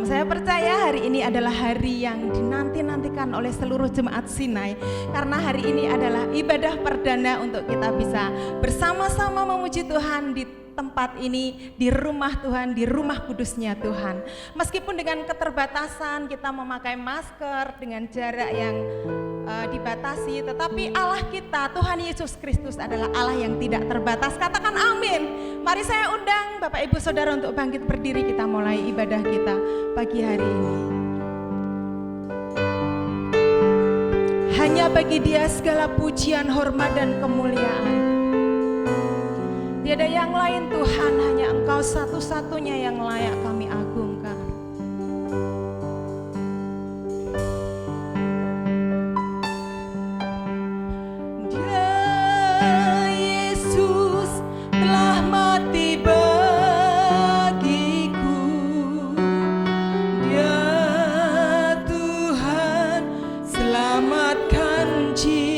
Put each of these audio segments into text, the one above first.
Shalom. Saya percaya hari ini adalah hari yang dinanti-nantikan oleh seluruh jemaat Sinai, karena hari ini adalah ibadah perdana untuk kita bisa bersama-sama memuji Tuhan di tempat ini, di rumah Tuhan, di rumah kudusnya Tuhan. Meskipun dengan keterbatasan kita memakai masker dengan jarak yang dibatasi, tetapi Allah kita, Tuhan Yesus Kristus adalah Allah yang tidak terbatas. Katakan amin. Mari saya undang Bapak Ibu Saudara untuk bangkit berdiri, kita mulai ibadah kita pagi hari ini. Hanya bagi Dia segala pujian, hormat dan kemuliaan. Tiada yang lain Tuhan, hanya Engkau satu-satunya yang layak kami agungkan. Dia Yesus telah mati bagiku. Dia Tuhan selamatkan jiwaku.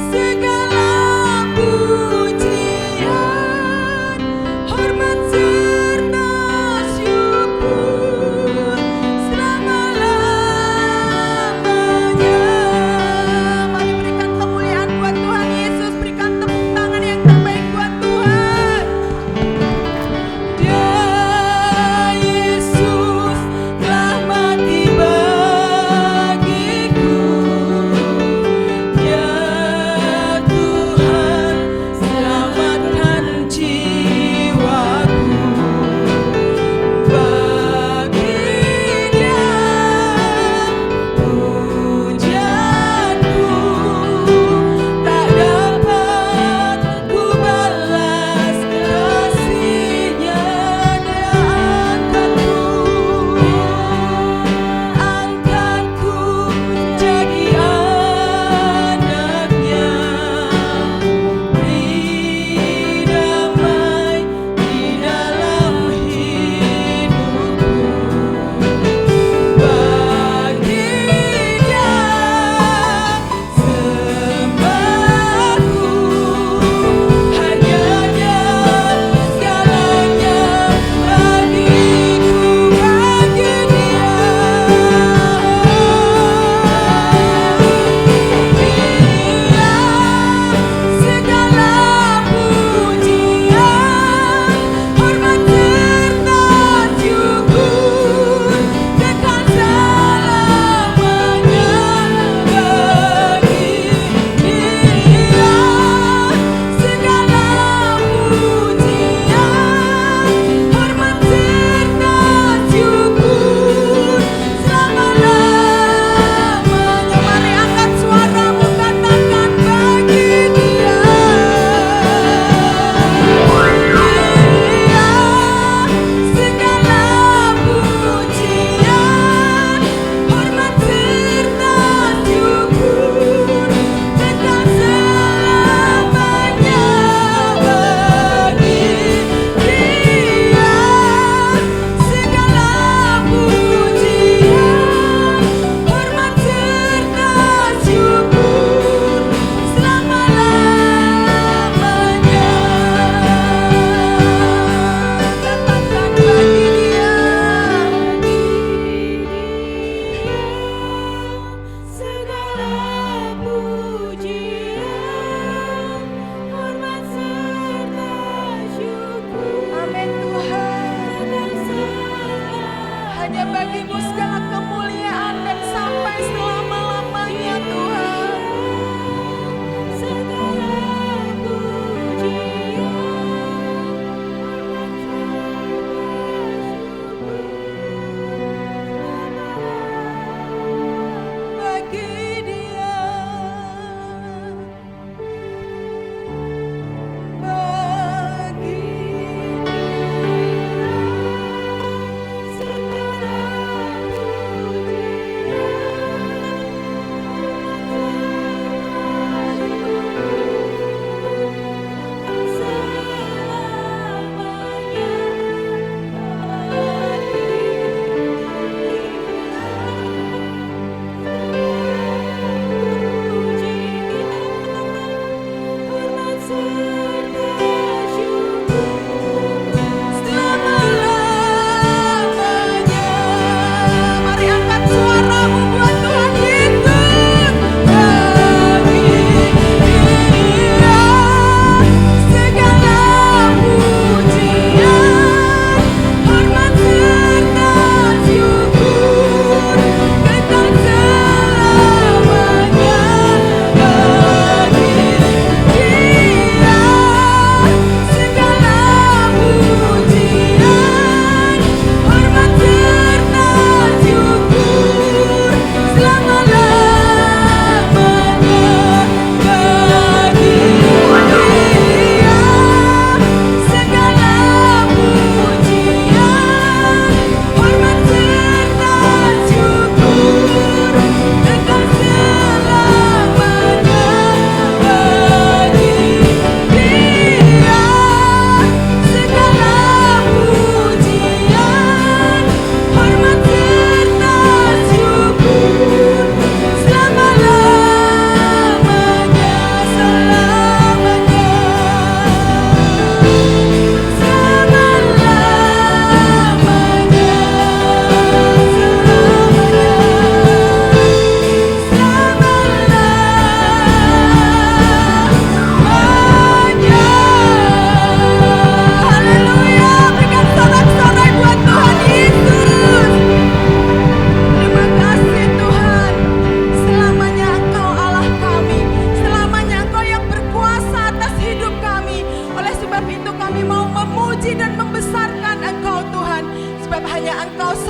Segala puji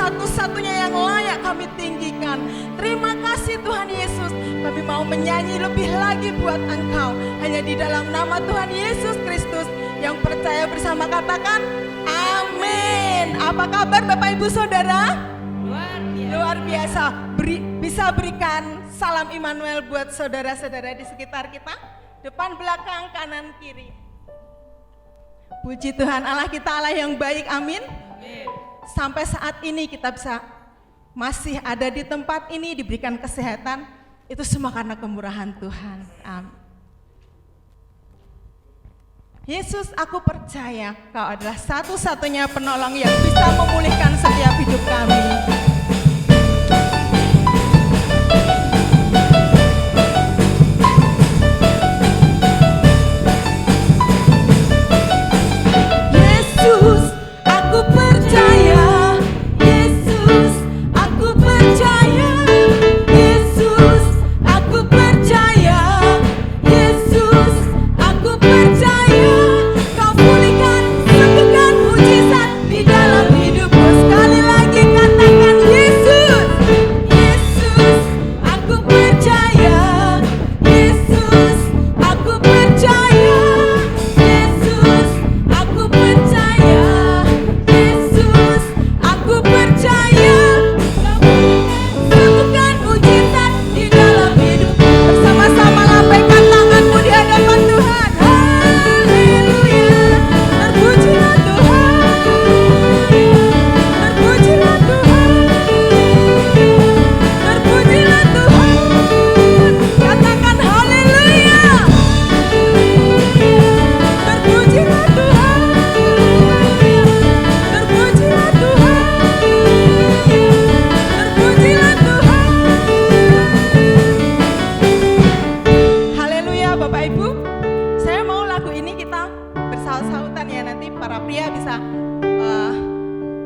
satu-satunya yang layak kami tinggikan. Terima kasih Tuhan Yesus. Kami mau menyanyi lebih lagi buat Engkau. Hanya di dalam nama Tuhan Yesus Kristus. Yang percaya bersama katakan amin. Apa kabar Bapak Ibu Saudara? Luar biasa. Bisa berikan salam Immanuel buat saudara-saudara di sekitar kita. Depan, belakang, kanan, kiri. Puji Tuhan, Allah kita Allah yang baik, amin. Sampai saat ini kita bisa masih ada di tempat ini, diberikan kesehatan, itu semua karena kemurahan Tuhan, amin. Yesus, aku percaya Kau adalah satu-satunya penolong yang bisa memulihkan setiap hidup kami.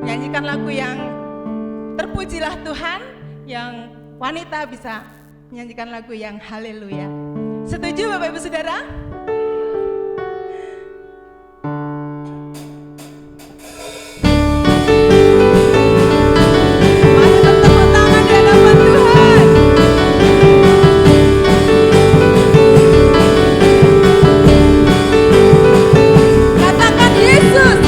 Nyanyikan lagu yang terpujilah Tuhan, yang wanita bisa menyanyikan lagu yang haleluya. Setuju Bapak Ibu Saudara? Yesus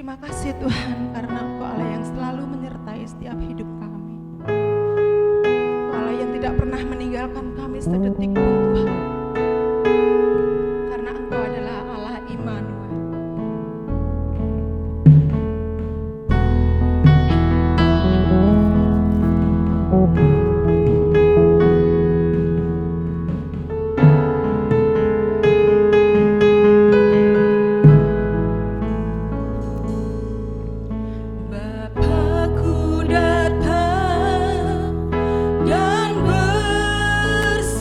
Terima kasih Tuhan, karena Engkau Allah yang selalu menyertai setiap hidup kami. Engkau Allah yang tidak pernah meninggalkan kami sedetik pun Tuhan. Karena Engkau adalah Allah Immanuel. Bapakku datang dan berserah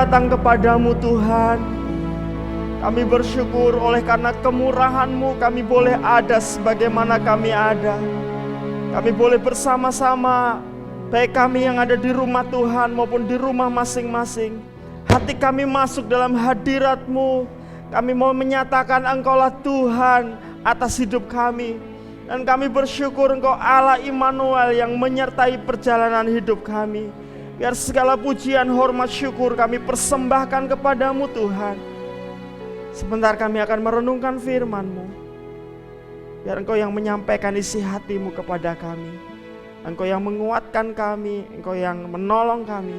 datang kepadamu Tuhan. Kami bersyukur oleh karena kemurahan-Mu kami boleh ada sebagaimana kami ada. Kami boleh bersama-sama, baik kami yang ada di rumah Tuhan maupun di rumah masing-masing. Hati kami masuk dalam hadirat-Mu. Kami mau menyatakan Engkaulah Tuhan atas hidup kami. Dan kami bersyukur Engkau Allah Immanuel yang menyertai perjalanan hidup kami. Biar segala pujian, hormat, syukur kami persembahkan kepadamu Tuhan. Sebentar kami akan merenungkan firman-Mu. Biar Engkau yang menyampaikan isi hati-Mu kepada kami. Engkau yang menguatkan kami, Engkau yang menolong kami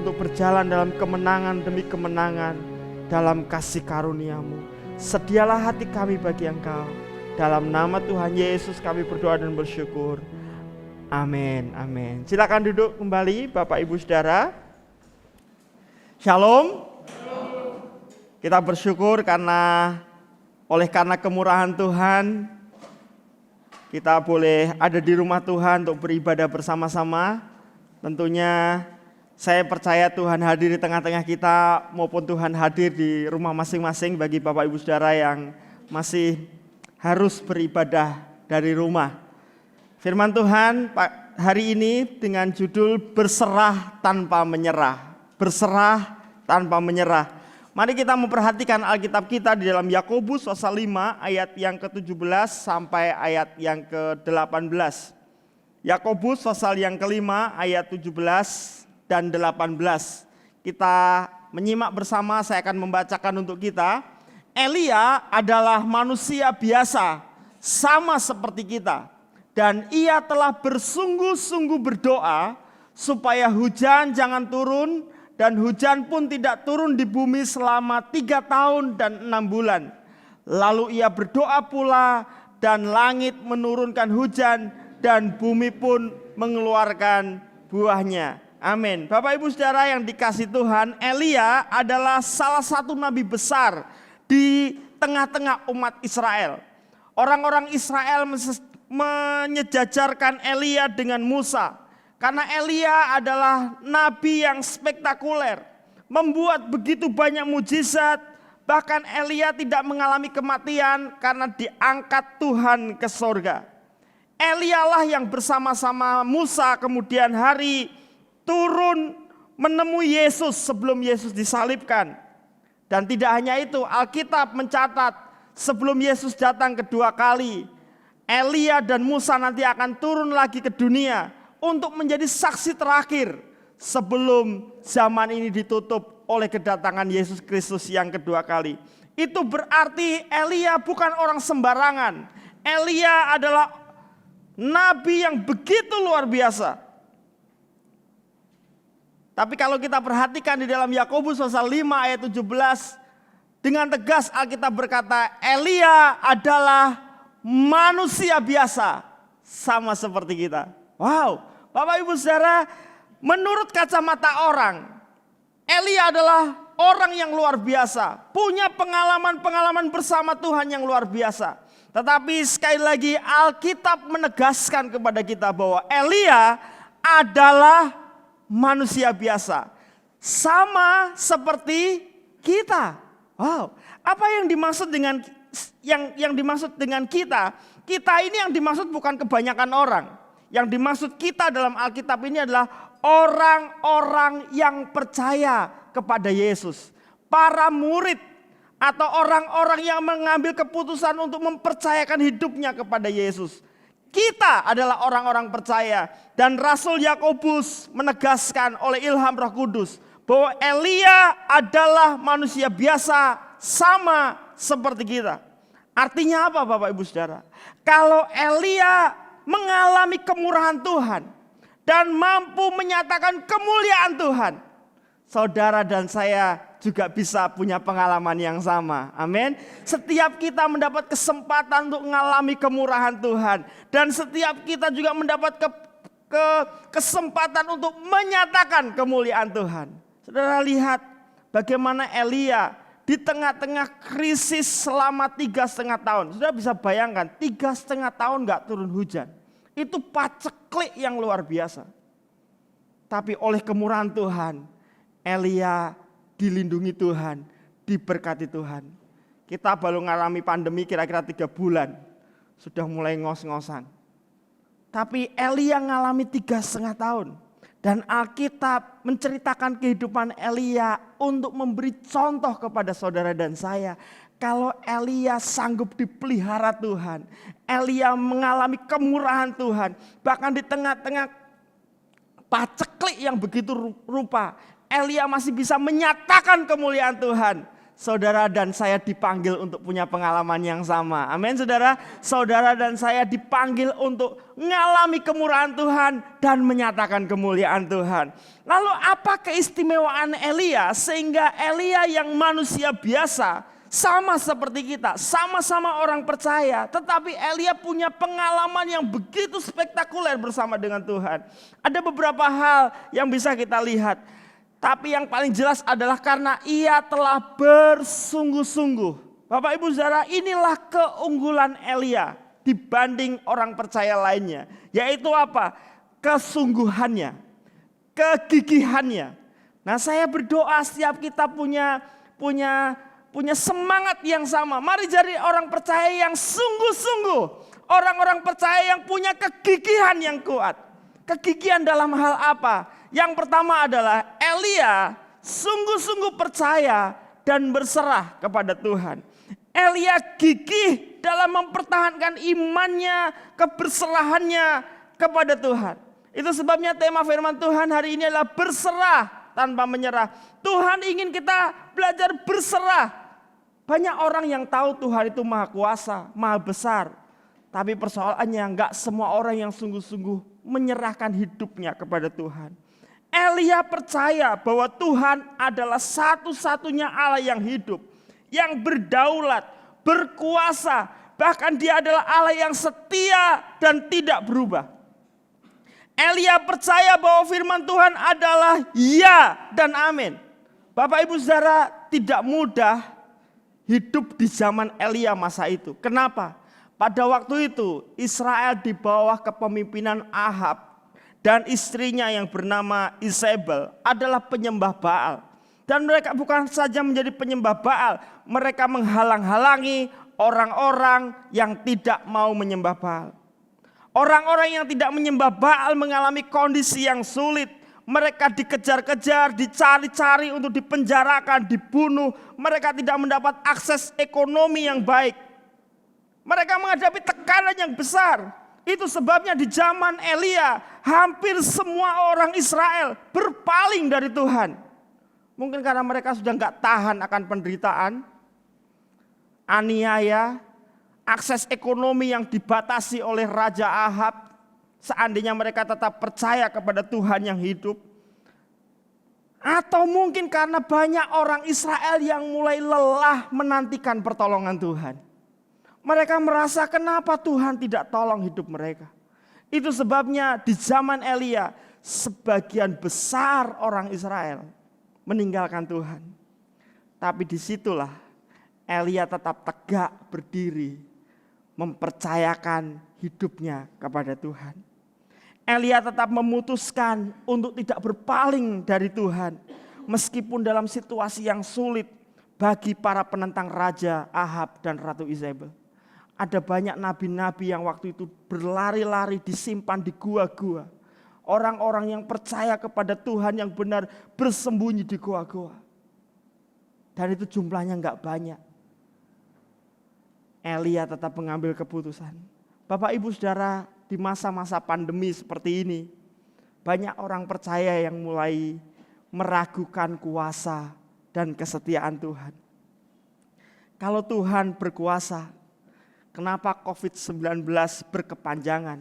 untuk berjalan dalam kemenangan demi kemenangan dalam kasih karunia-Mu. Sedialah hati kami bagi Engkau. Dalam nama Tuhan Yesus kami berdoa dan bersyukur. Amin, amin. Silakan duduk kembali Bapak Ibu Saudara. Shalom. Kita bersyukur karena kemurahan Tuhan kita boleh ada di rumah Tuhan untuk beribadah bersama-sama. Tentunya saya percaya Tuhan hadir di tengah-tengah kita maupun Tuhan hadir di rumah masing-masing bagi Bapak Ibu Saudara yang masih harus beribadah dari rumah. Firman Tuhan hari ini dengan judul berserah tanpa menyerah. Berserah tanpa menyerah. Mari kita memperhatikan Alkitab kita di dalam Yakobus pasal 5 ayat yang ke-17 sampai ayat yang ke-18. Yakobus pasal yang ke-5 ayat 17 dan 18. Kita menyimak bersama, saya akan membacakan untuk kita. Elia adalah manusia biasa, sama seperti kita. Dan ia telah bersungguh-sungguh berdoa supaya hujan jangan turun. Dan hujan pun tidak turun di bumi selama 3 tahun dan 6 bulan. Lalu ia berdoa pula dan langit menurunkan hujan dan bumi pun mengeluarkan buahnya. Amin. Bapak Ibu Saudara yang dikasihi Tuhan, Elia adalah salah satu nabi besar di tengah-tengah umat Israel. Orang-orang Israel menyejajarkan Elia dengan Musa. Karena Elia adalah nabi yang spektakuler, membuat begitu banyak mujizat, bahkan Elia tidak mengalami kematian karena diangkat Tuhan ke sorga. Elia lah yang bersama-sama Musa kemudian hari turun menemui Yesus sebelum Yesus disalibkan. Dan tidak hanya itu, Alkitab mencatat sebelum Yesus datang kedua kali, Elia dan Musa nanti akan turun lagi ke dunia untuk menjadi saksi terakhir sebelum zaman ini ditutup oleh kedatangan Yesus Kristus yang kedua kali. Itu berarti Elia bukan orang sembarangan. Elia adalah nabi yang begitu luar biasa. Tapi kalau kita perhatikan di dalam Yakobus pasal 5 ayat 17, dengan tegas Alkitab berkata, Elia adalah manusia biasa, sama seperti kita. Wow. Bapak Ibu Saudara, menurut kacamata orang, Elia adalah orang yang luar biasa, punya pengalaman-pengalaman bersama Tuhan yang luar biasa. Tetapi sekali lagi Alkitab menegaskan kepada kita bahwa Elia adalah manusia biasa, sama seperti kita. Wow, apa yang dimaksud dengan yang dimaksud dengan kita? Kita ini yang dimaksud bukan kebanyakan orang. Yang dimaksud kita dalam Alkitab ini adalah orang-orang yang percaya kepada Yesus. Para murid atau orang-orang yang mengambil keputusan untuk mempercayakan hidupnya kepada Yesus. Kita adalah orang-orang percaya. Dan Rasul Yakobus menegaskan oleh ilham Roh Kudus bahwa Elia adalah manusia biasa sama seperti kita. Artinya apa Bapak Ibu Saudara? Kalau Elia mengalami kemurahan Tuhan dan mampu menyatakan kemuliaan Tuhan, saudara dan saya juga bisa punya pengalaman yang sama. Amin. Setiap kita mendapat kesempatan untuk mengalami kemurahan Tuhan, dan setiap kita juga mendapat kesempatan untuk menyatakan kemuliaan Tuhan. Saudara lihat bagaimana Elia di tengah-tengah krisis selama 3,5 tahun. Sudah bisa bayangkan 3,5 tahun gak turun hujan. Itu paceklik yang luar biasa. Tapi oleh kemurahan Tuhan, Elia dilindungi Tuhan, diberkati Tuhan. Kita baru mengalami pandemi kira-kira 3 bulan, sudah mulai ngos-ngosan. Tapi Elia mengalami 3,5 tahun. Dan Alkitab menceritakan kehidupan Elia untuk memberi contoh kepada saudara dan saya. Kalau Elia sanggup dipelihara Tuhan, Elia mengalami kemurahan Tuhan. Bahkan di tengah-tengah paceklik yang begitu rupa, Elia masih bisa menyatakan kemuliaan Tuhan. Saudara dan saya dipanggil untuk punya pengalaman yang sama. Amin saudara. Saudara dan saya dipanggil untuk mengalami kemurahan Tuhan dan menyatakan kemuliaan Tuhan. Lalu apa keistimewaan Elia sehingga Elia yang manusia biasa sama seperti kita, sama-sama orang percaya, tetapi Elia punya pengalaman yang begitu spektakuler bersama dengan Tuhan. Ada beberapa hal yang bisa kita lihat. Tapi yang paling jelas adalah karena ia telah bersungguh-sungguh. Bapak Ibu Saudara, inilah keunggulan Elia dibanding orang percaya lainnya. Yaitu apa? Kesungguhannya, kegigihannya. Nah, saya berdoa setiap kita punya semangat yang sama. Mari jadi orang percaya yang sungguh-sungguh. Orang-orang percaya yang punya kegigihan yang kuat. Kegigihan dalam hal apa? Yang pertama adalah Elia sungguh-sungguh percaya dan berserah kepada Tuhan. Elia gigih dalam mempertahankan imannya, keberserahannya kepada Tuhan. Itu sebabnya tema firman Tuhan hari ini adalah berserah tanpa menyerah. Tuhan ingin kita belajar berserah. Banyak orang yang tahu Tuhan itu maha kuasa, maha besar. Tapi persoalannya enggak semua orang yang sungguh-sungguh menyerahkan hidupnya kepada Tuhan. Elia percaya bahwa Tuhan adalah satu-satunya Allah yang hidup, yang berdaulat, berkuasa, bahkan Dia adalah Allah yang setia dan tidak berubah. Elia percaya bahwa firman Tuhan adalah ya dan amin. Bapak Ibu Saudara, tidak mudah hidup di zaman Elia masa itu. Kenapa? Pada waktu itu Israel di bawah kepemimpinan Ahab dan istrinya yang bernama Isabel adalah penyembah Baal. Dan mereka bukan saja menjadi penyembah Baal, mereka menghalang-halangi orang-orang yang tidak mau menyembah Baal. Orang-orang yang tidak menyembah Baal mengalami kondisi yang sulit. Mereka dikejar-kejar, dicari-cari untuk dipenjarakan, dibunuh. Mereka tidak mendapat akses ekonomi yang baik. Mereka menghadapi tekanan yang besar. Itu sebabnya di zaman Elia hampir semua orang Israel berpaling dari Tuhan. Mungkin karena mereka sudah nggak tahan akan penderitaan, aniaya, akses ekonomi yang dibatasi oleh Raja Ahab. Seandainya mereka tetap percaya kepada Tuhan yang hidup. Atau mungkin karena banyak orang Israel yang mulai lelah menantikan pertolongan Tuhan. Mereka merasa kenapa Tuhan tidak tolong hidup mereka. Itu sebabnya di zaman Elia sebagian besar orang Israel meninggalkan Tuhan. Tapi disitulah Elia tetap tegak berdiri mempercayakan hidupnya kepada Tuhan. Elia tetap memutuskan untuk tidak berpaling dari Tuhan. Meskipun dalam situasi yang sulit bagi para penentang Raja Ahab dan Ratu Isabel. Ada banyak nabi-nabi yang waktu itu berlari-lari disimpan di gua-gua. Orang-orang yang percaya kepada Tuhan yang benar bersembunyi di gua-gua. Dan itu jumlahnya enggak banyak. Elia tetap mengambil keputusan. Bapak Ibu Saudara, di masa-masa pandemi seperti ini, banyak orang percaya yang mulai meragukan kuasa dan kesetiaan Tuhan. Kalau Tuhan berkuasa, kenapa COVID-19 berkepanjangan?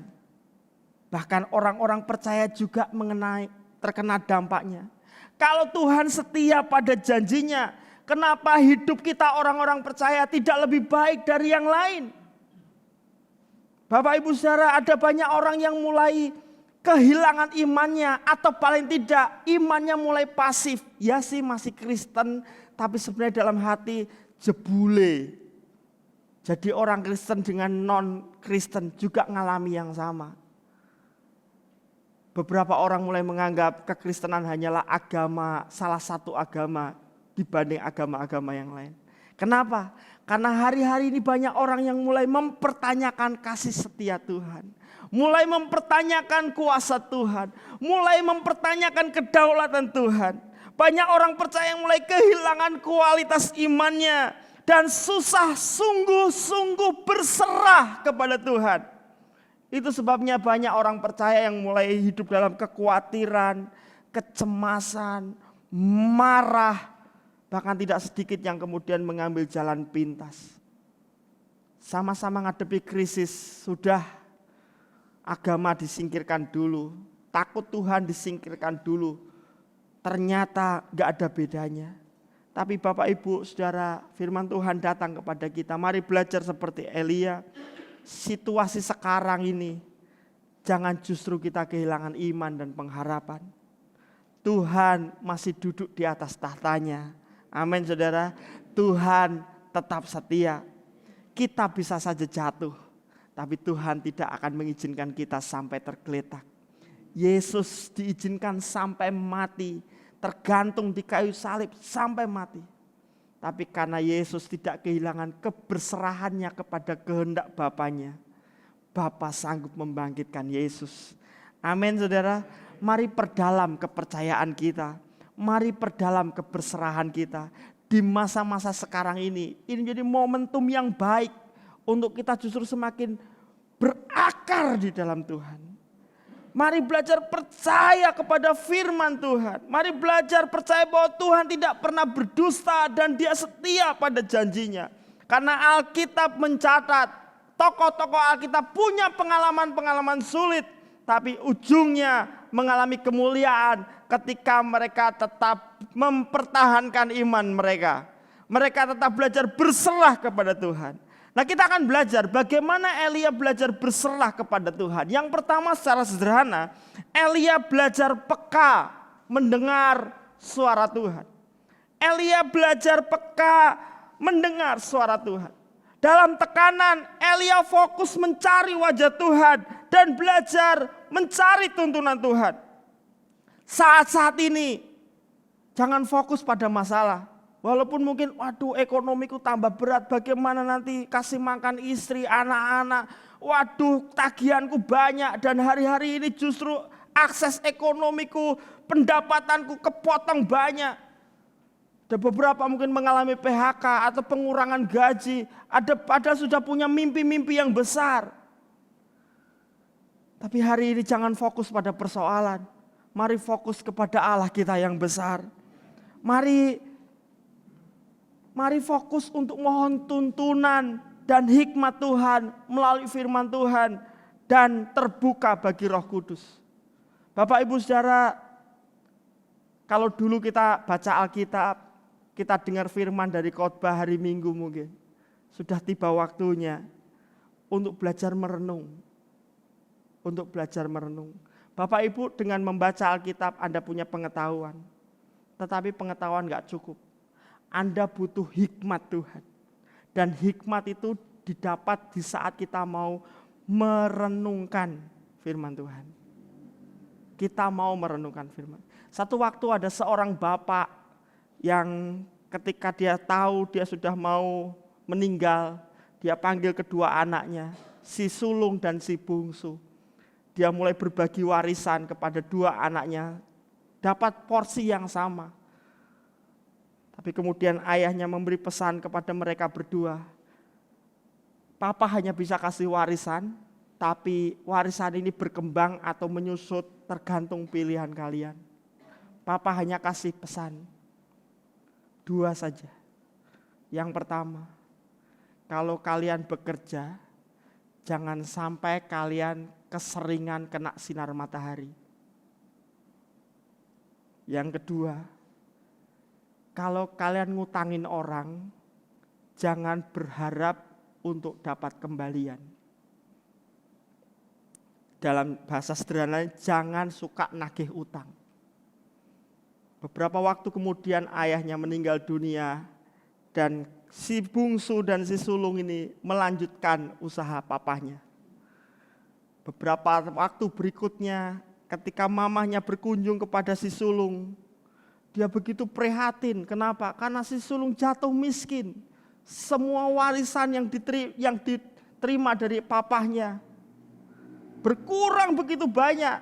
Bahkan orang-orang percaya juga terkena dampaknya. Kalau Tuhan setia pada janjinya, kenapa hidup kita orang-orang percaya tidak lebih baik dari yang lain? Bapak Ibu Saudara, ada banyak orang yang mulai kehilangan imannya atau paling tidak imannya mulai pasif. Ya sih masih Kristen, tapi sebenarnya dalam hati jebule. Jadi orang Kristen dengan non-Kristen juga ngalami yang sama. Beberapa orang mulai menganggap kekristenan hanyalah agama, salah satu agama di dibanding agama-agama yang lain. Kenapa? Karena hari-hari ini banyak orang yang mulai mempertanyakan kasih setia Tuhan. Mulai mempertanyakan kuasa Tuhan. Mulai mempertanyakan kedaulatan Tuhan. Banyak orang percaya yang mulai kehilangan kualitas imannya. Dan susah sungguh-sungguh berserah kepada Tuhan. Itu sebabnya banyak orang percaya yang mulai hidup dalam kekhawatiran, kecemasan, marah. Bahkan tidak sedikit yang kemudian mengambil jalan pintas. Sama-sama ngadepi krisis, sudah agama disingkirkan dulu. Takut Tuhan disingkirkan dulu. Ternyata gak ada bedanya. Tapi Bapak Ibu Saudara, firman Tuhan datang kepada kita. Mari belajar seperti Elia. Situasi sekarang ini, jangan justru kita kehilangan iman dan pengharapan. Tuhan masih duduk di atas tahtanya. Amin saudara, Tuhan tetap setia. Kita bisa saja jatuh, tapi Tuhan tidak akan mengizinkan kita sampai tergeletak. Yesus diizinkan sampai mati, tergantung di kayu salib sampai mati. Tapi karena Yesus tidak kehilangan keberserahannya kepada kehendak Bapanya, Bapa sanggup membangkitkan Yesus. Amin saudara, mari perdalam kepercayaan kita. Mari perdalam keberserahan kita di masa-masa sekarang ini. Ini menjadi momentum yang baik untuk kita justru semakin berakar di dalam Tuhan. Mari belajar percaya kepada firman Tuhan. Mari belajar percaya bahwa Tuhan tidak pernah berdusta dan Dia setia pada janjinya. Karena Alkitab mencatat, tokoh-tokoh Alkitab punya pengalaman-pengalaman sulit. Tapi ujungnya mengalami kemuliaan ketika mereka tetap mempertahankan iman mereka. Mereka tetap belajar berserah kepada Tuhan. Nah kita akan belajar bagaimana Elia belajar berserah kepada Tuhan. Yang pertama secara sederhana, Elia belajar peka mendengar suara Tuhan. Elia belajar peka mendengar suara Tuhan. Dalam tekanan, Elia fokus mencari wajah Tuhan dan belajar mencari tuntunan Tuhan. Saat-saat ini, jangan fokus pada masalah. Walaupun mungkin, waduh ekonomiku tambah berat, bagaimana nanti kasih makan istri, anak-anak. Waduh tagihanku banyak dan hari-hari ini justru akses ekonomiku, pendapatanku kepotong banyak. Ada beberapa mungkin mengalami PHK atau pengurangan gaji. Ada sudah punya mimpi-mimpi yang besar. Tapi hari ini jangan fokus pada persoalan. Mari fokus kepada Allah kita yang besar. Mari fokus untuk mohon tuntunan dan hikmat Tuhan melalui firman Tuhan. Dan terbuka bagi Roh Kudus. Bapak Ibu Saudara, kalau dulu kita baca Alkitab, kita dengar firman dari khotbah hari Minggu mungkin. Sudah tiba waktunya untuk belajar merenung. Untuk belajar merenung. Bapak Ibu dengan membaca Alkitab Anda punya pengetahuan. Tetapi pengetahuan gak cukup. Anda butuh hikmat Tuhan. Dan hikmat itu didapat di saat kita mau merenungkan firman Tuhan. Kita mau merenungkan firman. Satu waktu ada seorang bapak yang ketika dia tahu dia sudah mau meninggal, dia panggil kedua anaknya, si sulung dan si bungsu. Dia mulai berbagi warisan kepada dua anaknya, dapat porsi yang sama. Tapi kemudian ayahnya memberi pesan kepada mereka berdua, Papa hanya bisa kasih warisan, tapi warisan ini berkembang atau menyusut tergantung pilihan kalian. Papa hanya kasih pesan. Dua saja. Yang pertama, kalau kalian bekerja, jangan sampai kalian keseringan kena sinar matahari. Yang kedua, kalau kalian ngutangin orang, jangan berharap untuk dapat kembalian. Dalam bahasa sederhana, jangan suka nagih utang. Beberapa waktu kemudian ayahnya meninggal dunia dan si bungsu dan si sulung ini melanjutkan usaha papahnya. Beberapa waktu berikutnya ketika mamahnya berkunjung kepada si sulung, Dia begitu prihatin. Kenapa? Karena si sulung jatuh miskin. Semua warisan yang diterima dari papahnya berkurang begitu banyak.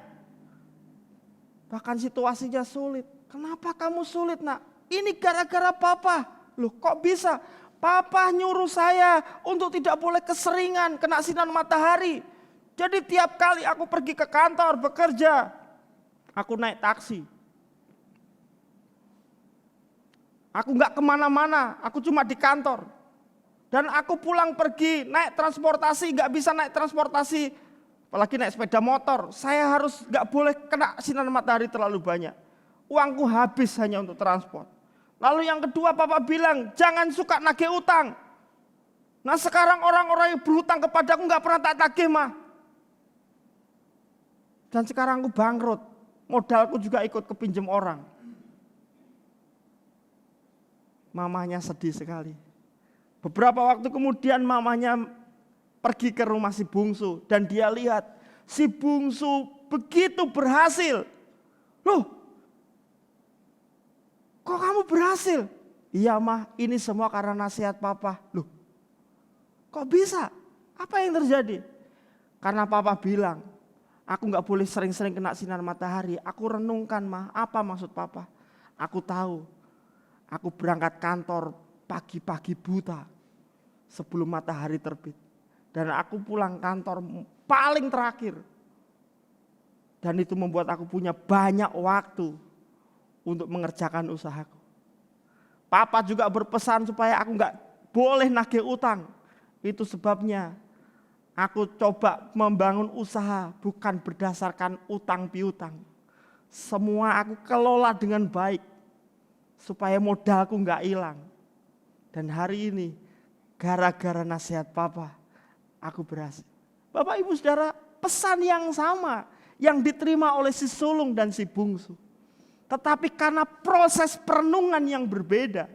Bahkan situasinya sulit. Kenapa kamu sulit, nak? Ini gara-gara papa. Loh, kok bisa? Papa nyuruh saya untuk tidak boleh keseringan kena sinar matahari. Jadi tiap kali aku pergi ke kantor bekerja, aku naik taksi. Aku nggak kemana-mana, aku cuma di kantor. Dan aku pulang pergi naik transportasi, nggak bisa naik transportasi, apalagi naik sepeda motor. Saya harus nggak boleh kena sinar matahari terlalu banyak. Uangku habis hanya untuk transport. Lalu yang kedua, papa bilang jangan suka nagih utang. Nah sekarang orang-orang yang berhutang kepadaku nggak pernah tak tagih, mah. Dan sekarang aku bangkrut, modalku juga ikut kepinjem orang. Mamanya sedih sekali. Beberapa waktu kemudian mamanya pergi ke rumah si bungsu dan dia lihat si bungsu begitu berhasil. Loh, kok kamu berhasil? Iya mah, ini semua karena nasihat papa. Loh, kok bisa? Apa yang terjadi? Karena papa bilang, aku gak boleh sering-sering kena sinar matahari. Aku renungkan mah, apa maksud papa? Aku tahu, aku berangkat kantor pagi-pagi buta sebelum matahari terbit. Dan aku pulang kantor paling terakhir. Dan itu membuat aku punya banyak waktu untuk mengerjakan usahaku. Papa juga berpesan supaya aku gak boleh nagih utang. Itu sebabnya aku coba membangun usaha bukan berdasarkan utang piutang. Semua aku kelola dengan baik supaya modalku gak hilang. Dan hari ini gara-gara nasihat papa aku berhasil. Bapak ibu saudara, pesan yang sama yang diterima oleh si sulung dan si bungsu. Tetapi karena proses perenungan yang berbeda,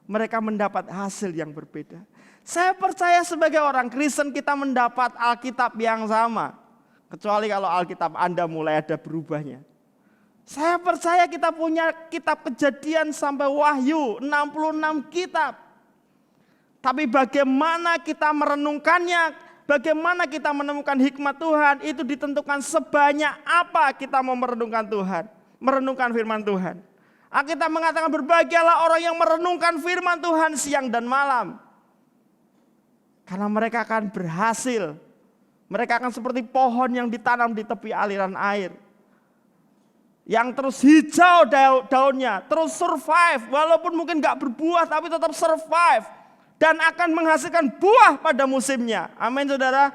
mereka mendapat hasil yang berbeda. Saya percaya sebagai orang Kristen kita mendapat Alkitab yang sama. Kecuali kalau Alkitab Anda mulai ada berubahnya. Saya percaya kita punya kitab Kejadian sampai Wahyu, 66 kitab. Tapi bagaimana kita merenungkannya, bagaimana kita menemukan hikmat Tuhan, itu ditentukan sebanyak apa kita mau merenungkan Tuhan, merenungkan firman Tuhan. Alkitab mengatakan berbahagialah orang yang merenungkan firman Tuhan siang dan malam. Karena mereka akan berhasil. Mereka akan seperti pohon yang ditanam di tepi aliran air. Yang terus hijau daunnya, terus survive. Walaupun mungkin gak berbuah tapi tetap survive. Dan akan menghasilkan buah pada musimnya. Amin saudara.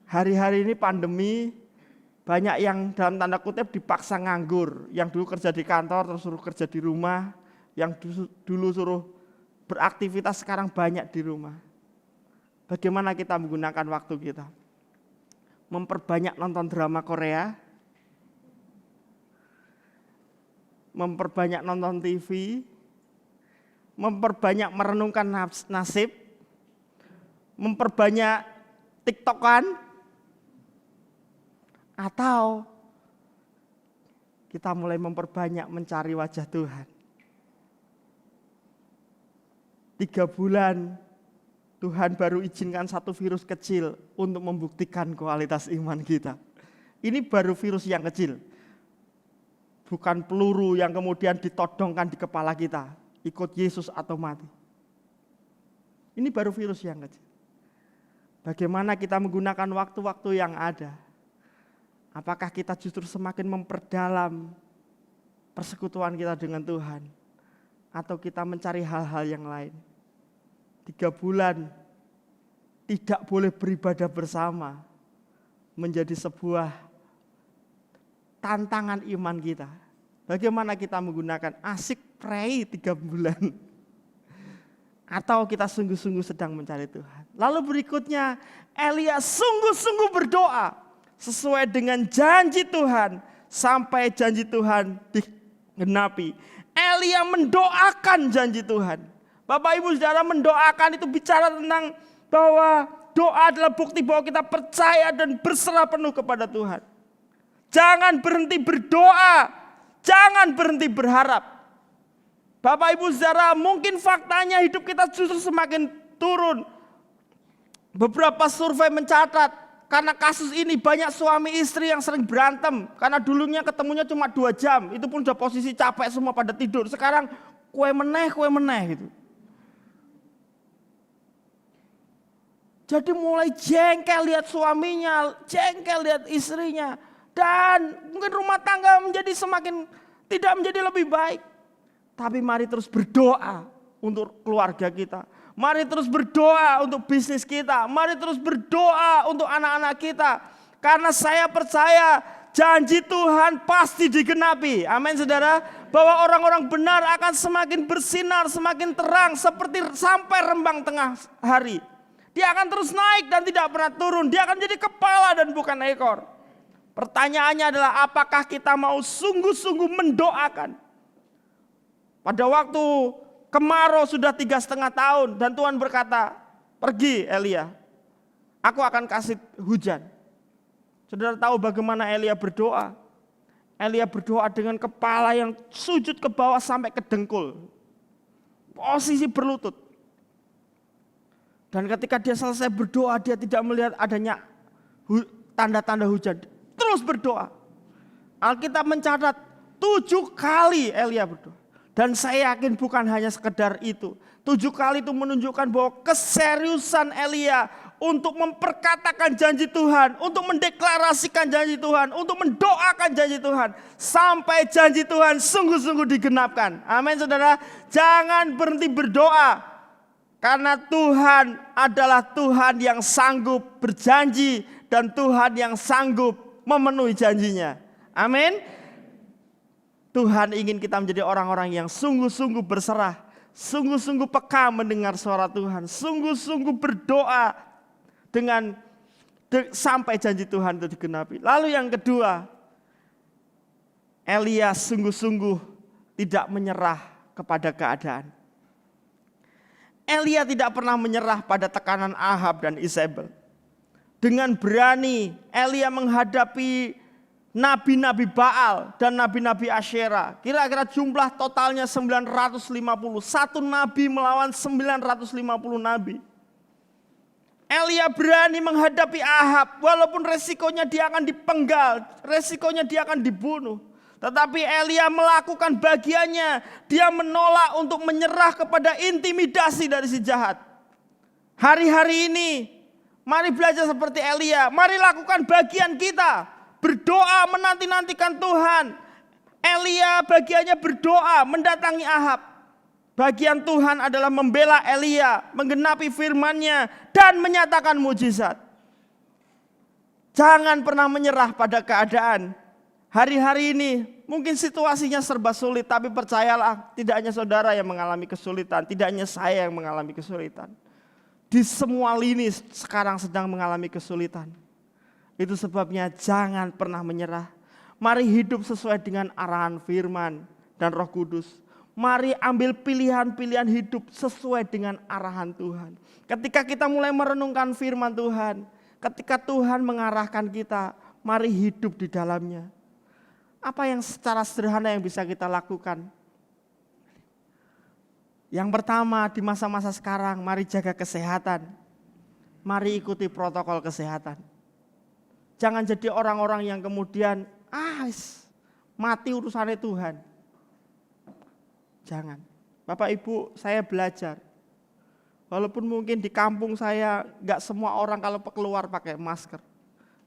Hari-hari ini pandemi, banyak yang dalam tanda kutip dipaksa nganggur. Yang dulu kerja di kantor terus suruh kerja di rumah. Yang dulu suruh beraktivitas sekarang banyak di rumah. Bagaimana kita menggunakan waktu kita? Memperbanyak nonton drama Korea, memperbanyak nonton TV, memperbanyak merenungkan nasib, memperbanyak TikTokan, atau kita mulai memperbanyak mencari wajah Tuhan. 3 bulan Tuhan baru izinkan satu virus kecil untuk membuktikan kualitas iman kita. Ini baru virus yang kecil. Bukan peluru yang kemudian ditodongkan di kepala kita. Ikut Yesus atau mati. Ini baru virus yang kecil. Bagaimana kita menggunakan waktu-waktu yang ada? Apakah kita justru semakin memperdalam persekutuan kita dengan Tuhan? Atau kita mencari hal-hal yang lain? 3 bulan tidak boleh beribadah bersama menjadi sebuah tantangan iman kita. Bagaimana kita menggunakan asik pray 3 bulan. Atau kita sungguh-sungguh sedang mencari Tuhan. Lalu berikutnya Elia sungguh-sungguh berdoa sesuai dengan janji Tuhan sampai janji Tuhan digenapi. Elia mendoakan janji Tuhan. Bapak ibu saudara, mendoakan itu bicara tentang bahwa doa adalah bukti bahwa kita percaya dan berserah penuh kepada Tuhan. Jangan berhenti berdoa. Jangan berhenti berharap. Bapak Ibu Saudara, mungkin faktanya hidup kita justru semakin turun. Beberapa survei mencatat, karena kasus ini banyak suami istri yang sering berantem. Karena dulunya ketemunya cuma 2 jam, itu pun udah posisi capek semua pada tidur. Sekarang kue meneh gitu. Jadi mulai jengkel lihat suaminya, jengkel lihat istrinya. Dan mungkin rumah tangga menjadi tidak menjadi lebih baik. Tapi mari terus berdoa untuk keluarga kita. Mari terus berdoa untuk bisnis kita. Mari terus berdoa untuk anak-anak kita. Karena saya percaya janji Tuhan pasti digenapi. Amin saudara. Bahwa orang-orang benar akan semakin bersinar, semakin terang. Seperti sampai rembang tengah hari. Dia akan terus naik dan tidak pernah turun. Dia akan jadi kepala dan bukan ekor. Pertanyaannya adalah apakah kita mau sungguh-sungguh mendoakan. Pada waktu kemarau sudah 3,5 tahun dan Tuhan berkata, pergi Elia, aku akan kasih hujan. Saudara tahu bagaimana Elia berdoa? Elia berdoa dengan kepala yang sujud ke bawah sampai ke dengkul. Posisi berlutut. Dan ketika dia selesai berdoa, dia tidak melihat adanya tanda-tanda hujan. Terus berdoa. Alkitab mencatat 7 kali Elia berdoa. Dan saya yakin bukan hanya sekedar itu. 7 kali itu menunjukkan bahwa keseriusan Elia untuk memperkatakan janji Tuhan, untuk mendeklarasikan janji Tuhan, untuk mendoakan janji Tuhan. Sampai janji Tuhan sungguh-sungguh digenapkan. Amin saudara. Jangan berhenti berdoa. Karena Tuhan adalah Tuhan yang sanggup berjanji dan Tuhan yang sanggup memenuhi janjinya. Amin. Tuhan ingin kita menjadi orang-orang yang sungguh-sungguh berserah, sungguh-sungguh peka mendengar suara Tuhan, sungguh-sungguh berdoa sampai janji Tuhan itu digenapi. Lalu yang kedua, Elia sungguh-sungguh tidak menyerah kepada keadaan. Elia tidak pernah menyerah pada tekanan Ahab dan Isabel. Dengan berani Elia menghadapi nabi-nabi Baal dan nabi-nabi Asyera. Kira-kira jumlah totalnya 950. Satu nabi melawan 950 nabi. Elia berani menghadapi Ahab. Walaupun resikonya dia akan dipenggal. Resikonya dia akan dibunuh. Tetapi Elia melakukan bagiannya. Dia menolak untuk menyerah kepada intimidasi dari si jahat. Hari-hari ini mari belajar seperti Elia. Mari lakukan bagian kita. Berdoa menanti-nantikan Tuhan. Elia bagiannya berdoa mendatangi Ahab. Bagian Tuhan adalah membela Elia, menggenapi firman-Nya dan menyatakan mujizat. Jangan pernah menyerah pada keadaan. Hari-hari ini mungkin situasinya serba sulit, tapi percayalah tidak hanya saudara yang mengalami kesulitan, tidak hanya saya yang mengalami kesulitan. Di semua lini sekarang sedang mengalami kesulitan. Itu sebabnya jangan pernah menyerah. Mari hidup sesuai dengan arahan firman dan Roh Kudus. Mari ambil pilihan-pilihan hidup sesuai dengan arahan Tuhan. Ketika kita mulai merenungkan firman Tuhan, ketika Tuhan mengarahkan kita, mari hidup di dalamnya. Apa yang secara sederhana yang bisa kita lakukan? Yang pertama di masa-masa sekarang, mari jaga kesehatan. Mari ikuti protokol kesehatan. Jangan jadi orang-orang yang kemudian mati urusannya Tuhan. Jangan. Bapak Ibu, saya belajar. Walaupun mungkin di kampung saya gak semua orang kalau keluar pakai masker.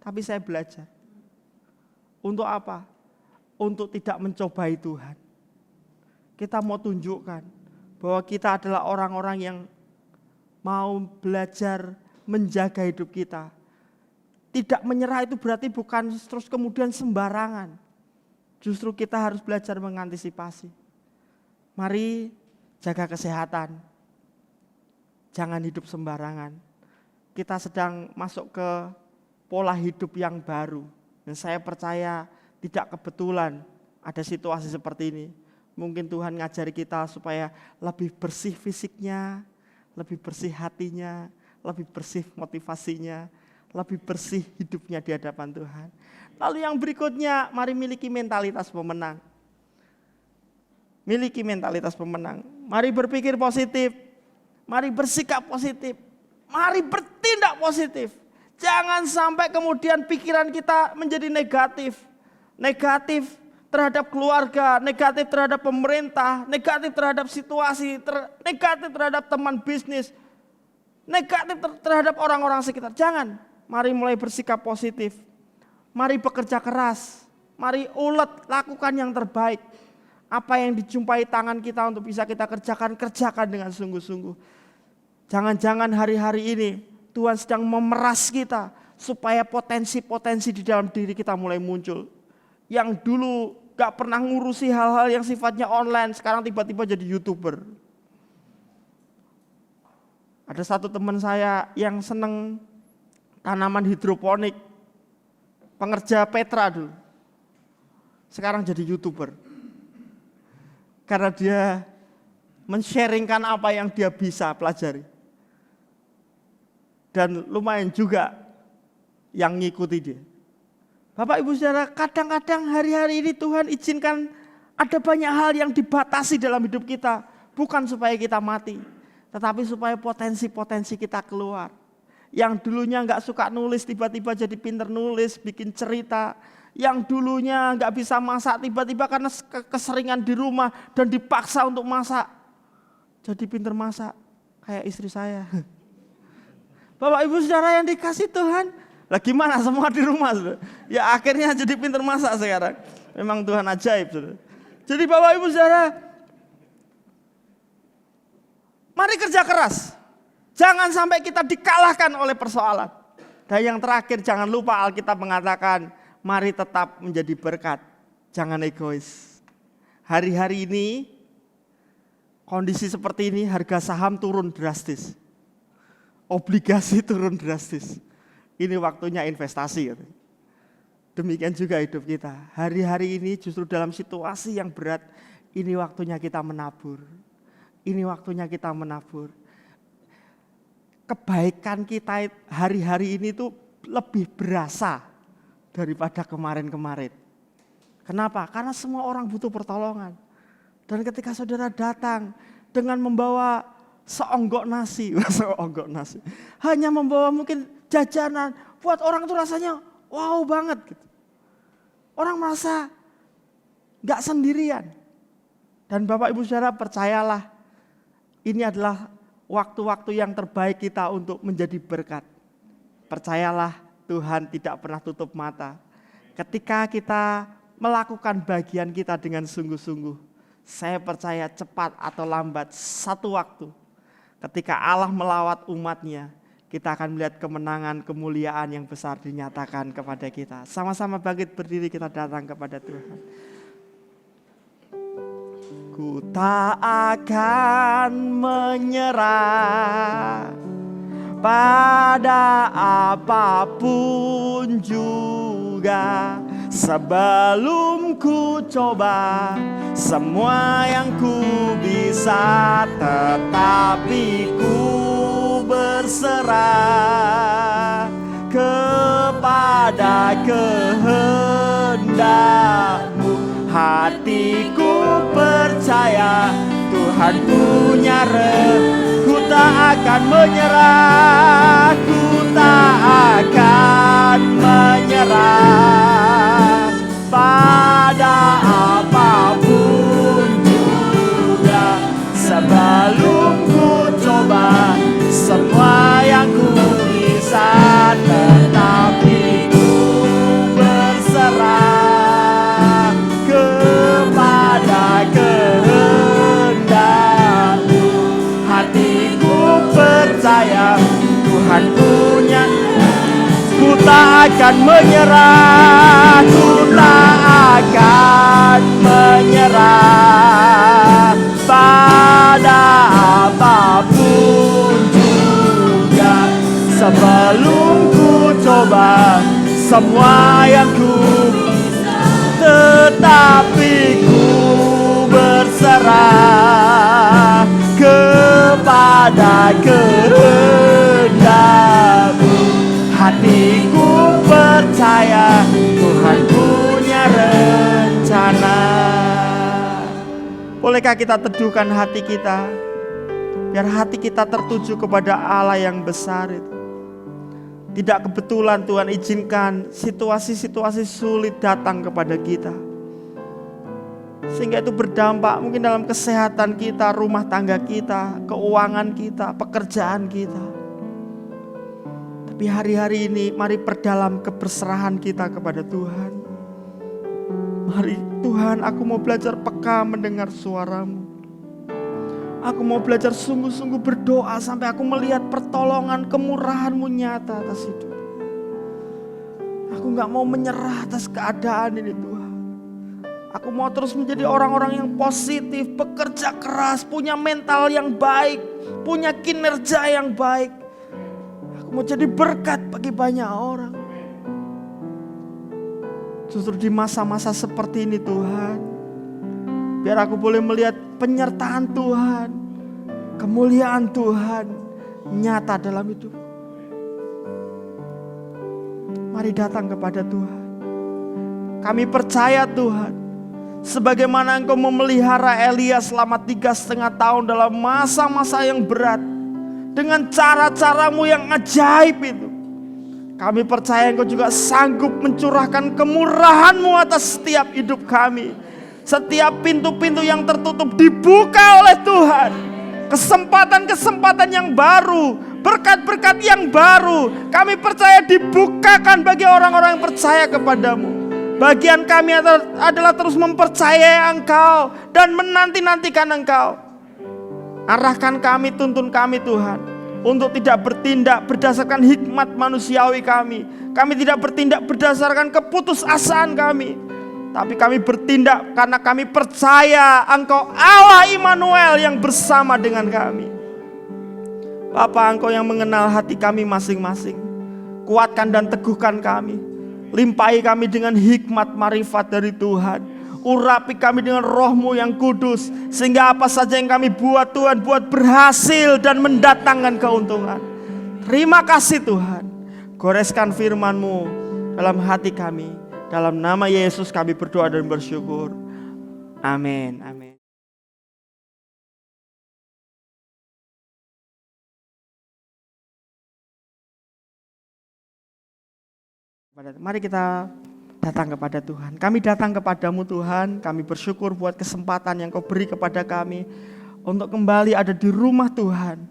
Tapi saya belajar. Untuk apa? Untuk tidak mencobai Tuhan. Kita mau tunjukkan bahwa kita adalah orang-orang yang mau belajar menjaga hidup kita. Tidak menyerah itu berarti bukan terus kemudian sembarangan. Justru kita harus belajar mengantisipasi. Mari jaga kesehatan. Jangan hidup sembarangan. Kita sedang masuk ke pola hidup yang baru. Dan saya percaya tidak kebetulan ada situasi seperti ini. Mungkin Tuhan ngajari kita supaya lebih bersih fisiknya, lebih bersih hatinya, lebih bersih motivasinya, lebih bersih hidupnya di hadapan Tuhan. Lalu yang berikutnya, mari miliki mentalitas pemenang. Miliki mentalitas pemenang. Mari berpikir positif. Mari bersikap positif. Mari bertindak positif. Jangan sampai kemudian pikiran kita menjadi negatif. Negatif terhadap keluarga, negatif terhadap pemerintah, negatif terhadap situasi, negatif terhadap teman bisnis, negatif terhadap orang-orang sekitar. Jangan. Mari mulai bersikap positif. Mari bekerja keras. Mari ulet, lakukan yang terbaik. Apa yang dijumpai tangan kita untuk bisa kita kerjakan, kerjakan dengan sungguh-sungguh. Jangan-jangan hari-hari ini Tuhan sedang memeras kita supaya potensi-potensi di dalam diri kita mulai muncul. Yang dulu gak pernah ngurusi hal-hal yang sifatnya online, sekarang tiba-tiba jadi YouTuber. Ada satu teman saya yang seneng tanaman hidroponik, pengerja Petra dulu. Sekarang jadi YouTuber. Karena dia men-sharingkan apa yang dia bisa pelajari. Dan lumayan juga yang ngikuti dia. Bapak Ibu Saudara, kadang-kadang hari-hari ini Tuhan izinkan ada banyak hal yang dibatasi dalam hidup kita. Bukan supaya kita mati, tetapi supaya potensi-potensi kita keluar. Yang dulunya gak suka nulis, tiba-tiba jadi pinter nulis, bikin cerita. Yang dulunya gak bisa masak, tiba-tiba karena keseringan di rumah dan dipaksa untuk masak, jadi pinter masak, kayak istri saya. Bapak Ibu Saudara yang dikasih Tuhan, lah gimana semua di rumah, saudara? Ya akhirnya jadi pinter masak sekarang. Memang Tuhan ajaib, saudara. Jadi Bapak Ibu Saudara, mari kerja keras. Jangan sampai kita dikalahkan oleh persoalan. Dan yang terakhir, jangan lupa Alkitab mengatakan, mari tetap menjadi berkat. Jangan egois. Hari-hari ini, kondisi seperti ini, harga saham turun drastis. Obligasi turun drastis. Ini waktunya investasi. Demikian juga hidup kita. Hari-hari ini justru dalam situasi yang berat, ini waktunya kita menabur. Ini waktunya kita menabur. Kebaikan kita hari-hari ini tuh lebih berasa daripada kemarin-kemarin. Kenapa? Karena semua orang butuh pertolongan. Dan ketika saudara datang dengan membawa seonggok nasi, hanya membawa mungkin jajanan, buat orang itu rasanya wow banget. Gitu. Orang merasa gak sendirian. Dan Bapak Ibu Saudara percayalah, ini adalah waktu-waktu yang terbaik kita untuk menjadi berkat. Percayalah, Tuhan tidak pernah tutup mata. Ketika kita melakukan bagian kita dengan sungguh-sungguh, saya percaya cepat atau lambat satu waktu, ketika Allah melawat umatnya, kita akan melihat kemenangan, kemuliaan yang besar dinyatakan kepada kita. Sama-sama bangkit berdiri, kita datang kepada Tuhan. Ku tak akan menyerah pada apapun juga, sebelum ku coba semua yang ku bisa, tetapi ku berserah kepada kehendak-Mu. Hatiku percaya Tuhan punya ku tak akan menyerah, ku tak akan menyerah pada apapun juga, sebelum ku coba semua yang ku bisa, tetapi ku berserah kepada kehendak-Mu. Hatiku percaya Tuhan punya, ku tak akan menyerah, ku tak akan menyerah pada apapun juga, sebelum ku coba semua yang ku, tetapi ku berserah kepada kehendak-Mu. Hatiku percaya Tuhan punya rencana. Boleh Bolehkah kita teduhkan hati kita, biar hati kita tertuju kepada Allah yang besar itu. Tidak kebetulan Tuhan izinkan situasi-situasi sulit datang kepada kita, sehingga itu berdampak mungkin dalam kesehatan kita, rumah tangga kita, keuangan kita, pekerjaan kita. Tapi hari-hari ini mari perdalam keberserahan kita kepada Tuhan. Mari Tuhan, aku mau belajar peka mendengar suara-Mu. Aku mau belajar sungguh-sungguh berdoa sampai aku melihat pertolongan kemurahan-Mu nyata atas hidup. Aku gak mau menyerah atas keadaan ini Tuhan. Aku mau terus menjadi orang-orang yang positif, bekerja keras, punya mental yang baik, punya kinerja yang baik. Aku mau jadi berkat bagi banyak orang. Justru di masa-masa seperti ini Tuhan, biar aku boleh melihat penyertaan Tuhan, kemuliaan Tuhan nyata dalam hidup. Mari datang kepada Tuhan. Kami percaya Tuhan, sebagaimana Engkau memelihara Elia selama 3,5 tahun dalam masa-masa yang berat, dengan cara-cara-Mu yang ajaib itu, kami percaya Engkau juga sanggup mencurahkan kemurahan-Mu atas setiap hidup kami. Setiap pintu-pintu yang tertutup dibuka oleh Tuhan. Kesempatan-kesempatan yang baru, berkat-berkat yang baru, kami percaya dibukakan bagi orang-orang yang percaya kepadamu. Bagian kami adalah terus mempercayai Engkau dan menanti-nantikan Engkau. Arahkan kami, tuntun kami Tuhan, untuk tidak bertindak berdasarkan hikmat manusiawi kami. Kami tidak bertindak berdasarkan keputusasaan kami, tapi kami bertindak karena kami percaya Engkau Allah Immanuel yang bersama dengan kami. Bapa, Engkau yang mengenal hati kami masing-masing. Kuatkan dan teguhkan kami. Limpahi kami dengan hikmat marifat dari Tuhan. Urapi kami dengan Roh-Mu yang kudus, sehingga apa saja yang kami buat Tuhan, buat berhasil dan mendatangkan keuntungan. Terima kasih Tuhan. Goreskan firman-Mu dalam hati kami. Dalam nama Yesus kami berdoa dan bersyukur. Amin. Amin. Mari kita datang kepada Tuhan. Kami datang kepadamu Tuhan. Kami bersyukur buat kesempatan yang Kau beri kepada kami untuk kembali ada di rumah Tuhan,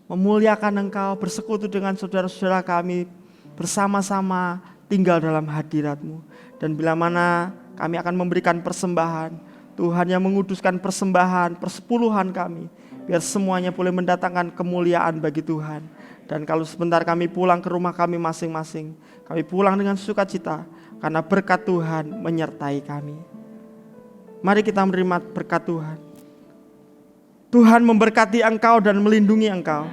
memuliakan Engkau, bersekutu dengan saudara-saudara kami, bersama-sama tinggal dalam hadirat-Mu. Dan bila mana kami akan memberikan persembahan, Tuhan yang menguduskan persembahan, persepuluhan kami, biar semuanya boleh mendatangkan kemuliaan bagi Tuhan. Dan kalau sebentar kami pulang ke rumah kami masing-masing, kami pulang dengan sukacita, karena berkat Tuhan menyertai kami. Mari kita menerima berkat Tuhan. Tuhan memberkati engkau dan melindungi engkau.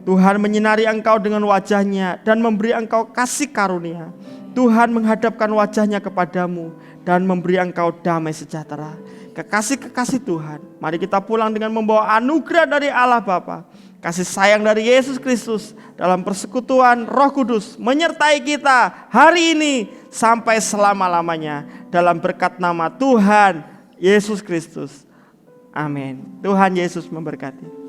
Tuhan menyinari engkau dengan wajah-Nya dan memberi engkau kasih karunia. Tuhan menghadapkan wajah-Nya kepadamu dan memberi engkau damai sejahtera. Kekasih-kekasih Tuhan, mari kita pulang dengan membawa anugerah dari Allah Bapa, kasih sayang dari Yesus Kristus dalam persekutuan Roh Kudus menyertai kita hari ini sampai selama-lamanya dalam berkat nama Tuhan Yesus Kristus. Amin. Tuhan Yesus memberkati.